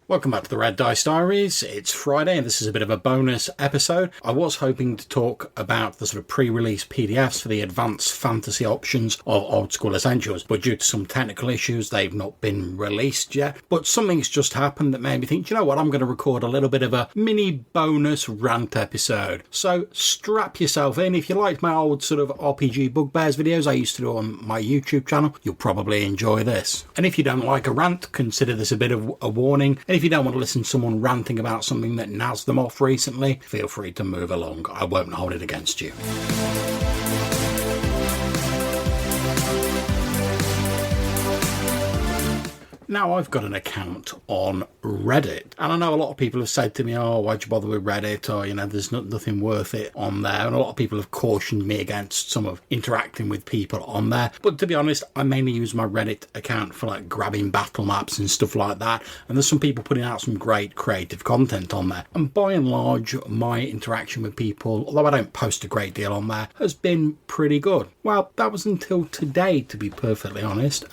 Welcome back to the Red Dice Diaries. It's Friday and this is a bit of a bonus episode. I was hoping to talk about the sort of pre-release PDFs for the advanced fantasy options of Old School Essentials, but due to some technical issues, they've not been released yet. But something's just happened that made me think, do you know what, I'm going to record a little bit of a mini bonus rant episode. So strap yourself in. If you liked my old sort of RPG Bugbears videos I used to do on my YouTube channel, you'll probably enjoy this. And if you don't like a rant, consider this a bit of a warning. And if you don't want to listen to someone ranting about something that nazzed them off recently, feel free to move along. I won't hold it against you. Now, I've got an account on Reddit, and I know a lot of people have said to me, oh, why'd you bother with Reddit, or, you know, there's nothing worth it on there, and a lot of people have cautioned me against some of interacting with people on there, but to be honest, I mainly use my Reddit account for, like, grabbing battle maps and stuff like that, and there's some people putting out some great creative content on there, and by and large, my interaction with people, although I don't post a great deal on there, has been pretty good. Well, that was until today, to be perfectly honest.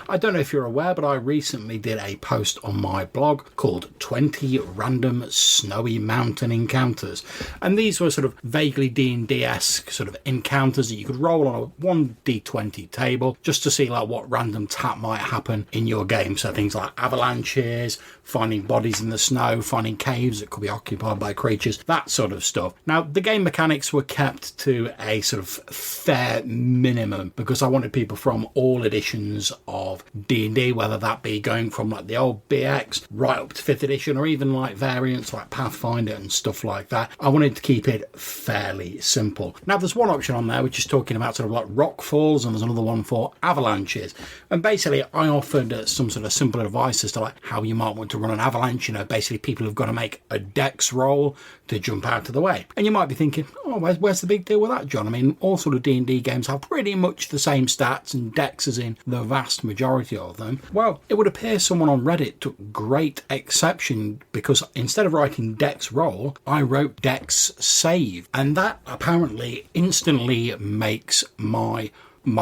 I don't know if you're aware, but I recently did a post on my blog called 20 Random Snowy Mountain Encounters, and these were sort of vaguely D&D-esque sort of encounters that you could roll on a 1d20 table just to see like what random tap might happen in your game. So things like avalanches, finding bodies in the snow, finding caves that could be occupied by creatures, that sort of stuff. Now, the game mechanics were kept to a sort of fair minimum because I wanted people from all editions of D&D, whether that be going from like the old BX right up to 5th edition or even like variants like Pathfinder and stuff like that. I wanted to keep it fairly simple. Now, there's one option on there which is talking about sort of like rock falls, and there's another one for avalanches. And basically, I offered some sort of simple advice as to like how you might want to run an avalanche. You know, basically people have got to make a dex roll to jump out of the way. And you might be thinking, oh, where's the big deal with that, John? I mean, all sort of D&D games have pretty much the same stats and dexes in the vast majority of them. Well, it would appear someone on Reddit took great exception because instead of writing dex roll, I wrote dex save. And that apparently instantly makes my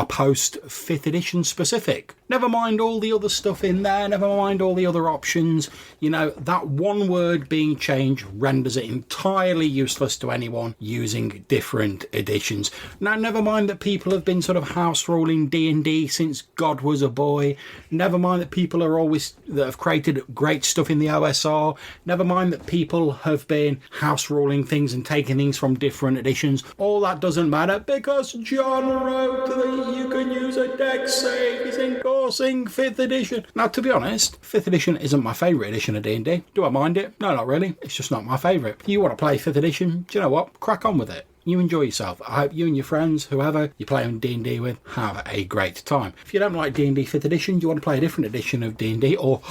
post 5th edition specific. Never mind all the other stuff in there, never mind all the other options. You know, that one word being changed renders it entirely useless to anyone using different editions. Now, never mind that people have been sort of house rolling D&D since God was a boy. Never mind that people that have created great stuff in the OSR. Never mind that people have been house rolling things and taking things from different editions. All that doesn't matter because John wrote that you can use a dex save. He's endorsing 5th edition. Now, to be honest, 5th edition isn't my favourite edition of D&D. Do I mind it? No, not really. It's just not my favourite. You want to play 5th edition? Do you know what? Crack on with it. You enjoy yourself. I hope you and your friends, whoever you play on D&D with, have a great time. If you don't like D&D 5th edition, you want to play a different edition of D&D, or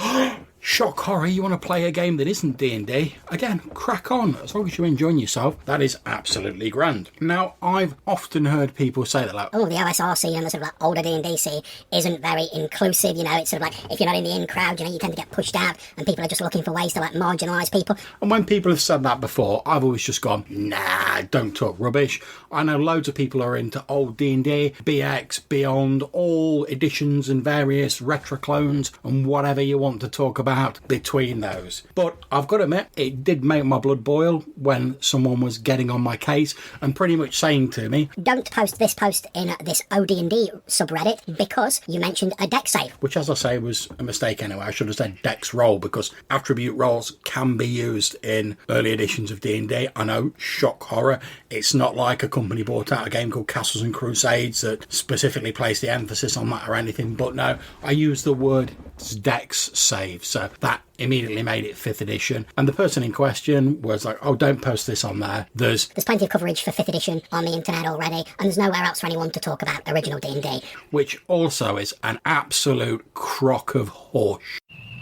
shock horror, you want to play a game that isn't D&D, again, crack on. As long as you're enjoying yourself, that is absolutely grand. Now, I've often heard people say that, like, oh, the OSR scene and the sort of like older D&D scene isn't very inclusive, you know, it's sort of like, if you're not in the in crowd, you know, you tend to get pushed out, and people are just looking for ways to like marginalise people. And when people have said that before, I've always just gone, nah, don't talk rubbish. I know loads of people are into old D&D, BX, Beyond, all editions and various retro clones and whatever you want to talk about between those. But I've got to admit, it did make my blood boil when someone was getting on my case and pretty much saying to me, don't post this post in this OD&D subreddit because you mentioned a dex save. Which, as I say, was a mistake anyway. I should have said dex roll because attribute rolls can be used in early editions of D&D. I know, shock horror. It's not like a company bought out a game called Castles and Crusades that specifically placed the emphasis on that or anything. But no, I use the word dex save. So that immediately made it 5th edition. And the person in question was like, oh, don't post this on there. There's plenty of coverage for 5th edition on the internet already, and there's nowhere else for anyone to talk about original D&D. Which also is an absolute crock of horse.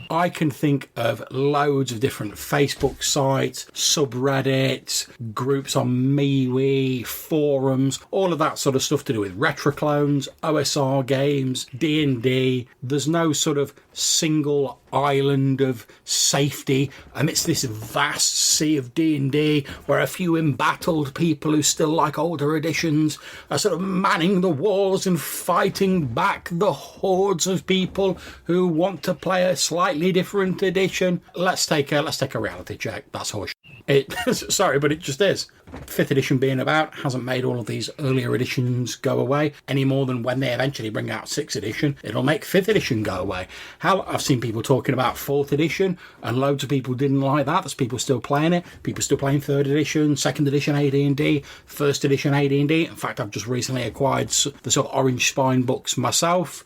I can think of loads of different Facebook sites, subreddits, groups on MeWe, forums, all of that sort of stuff to do with retro clones, OSR games, D&D. There's no sort of single island of safety amidst this vast sea of D&D where a few embattled people who still like older editions are sort of manning the walls and fighting back the hordes of people who want to play a slightly slightly different edition. Let's take a reality check. That's horse. It sorry, but it just is. 5th edition being about hasn't made all of these earlier editions go away any more than when they eventually bring out 6th edition, it'll make 5th edition go away. Hell, I've seen people talking about 4th edition, and loads of people didn't like that. There's people still playing it. People still playing 3rd edition, 2nd edition AD&D, 1st edition AD&D. In fact, I've just recently acquired the sort of Orange Spine books myself.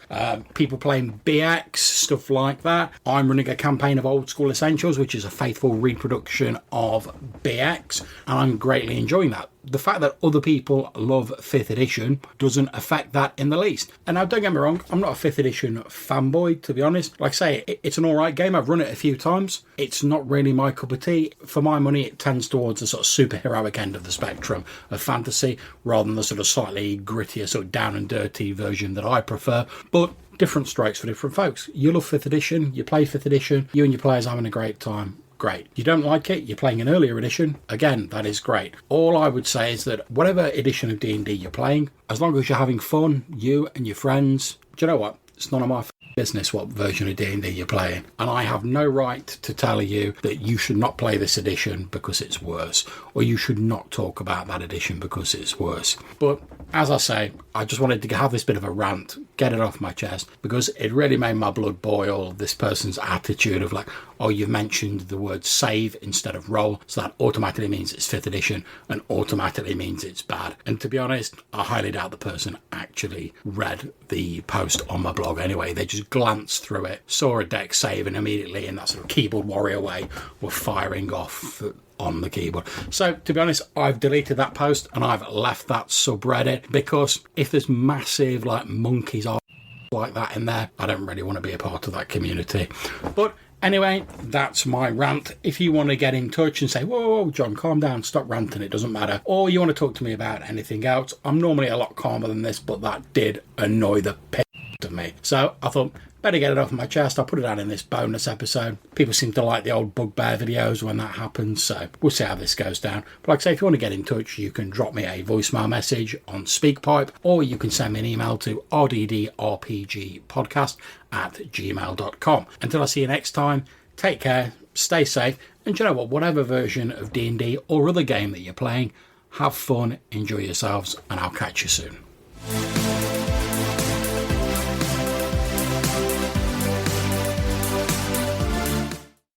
People playing BX, stuff like that. I'm running a campaign of Old School Essentials, which is a faithful reproduction of BX, and I'm greatly enjoying that. The fact that other people love 5th edition doesn't affect that in the least. And now, don't get me wrong, I'm not a 5th edition fanboy, to be honest. Like I say, it's an alright game. I've run it a few times. It's not really my cup of tea. For my money, it tends towards the sort of superheroic end of the spectrum of fantasy, rather than the sort of slightly grittier, sort of down and dirty version that I prefer. But different strokes for different folks. You love 5th edition, you play 5th edition, you and your players are having a great time. Great. You don't like it, you're playing an earlier edition, again, that is great. All I would say is that whatever edition of D&D you're playing, as long as you're having fun, you and your friends, do you know what? It's none of my business what version of D&D you're playing. And I have no right to tell you that you should not play this edition because it's worse, or you should not talk about that edition because it's worse. But as I say, I just wanted to have this bit of a rant, get it off my chest, because it really made my blood boil, this person's attitude of like, oh, you've mentioned the word save instead of roll, so that automatically means it's 5th edition and automatically means it's bad. And to be honest, I highly doubt the person actually read the post on my blog anyway. They just glanced through it, saw a deck save, and immediately in that sort of keyboard warrior way were firing off on the keyboard. So to be honest, I've deleted that post and I've left that subreddit, because if there's massive like monkeys like that in there, I don't really want to be a part of that community. But anyway, that's my rant. If you want to get in touch and say, whoa, John, calm down, stop ranting, it doesn't matter, or you want to talk to me about anything else, I'm normally a lot calmer than this, but that did annoy the piss of me. So I thought, better get it off my chest. I'll put it out in this bonus episode. People seem to like the old bugbear videos when that happens, so we'll see how this goes down. But like I say, if you want to get in touch, you can drop me a voicemail message on SpeakPipe, or you can send me an email to rddrpgpodcast@gmail.com. Until I see you next time, take care, stay safe, and you know what, whatever version of D&D or other game that you're playing, have fun, enjoy yourselves, and I'll catch you soon.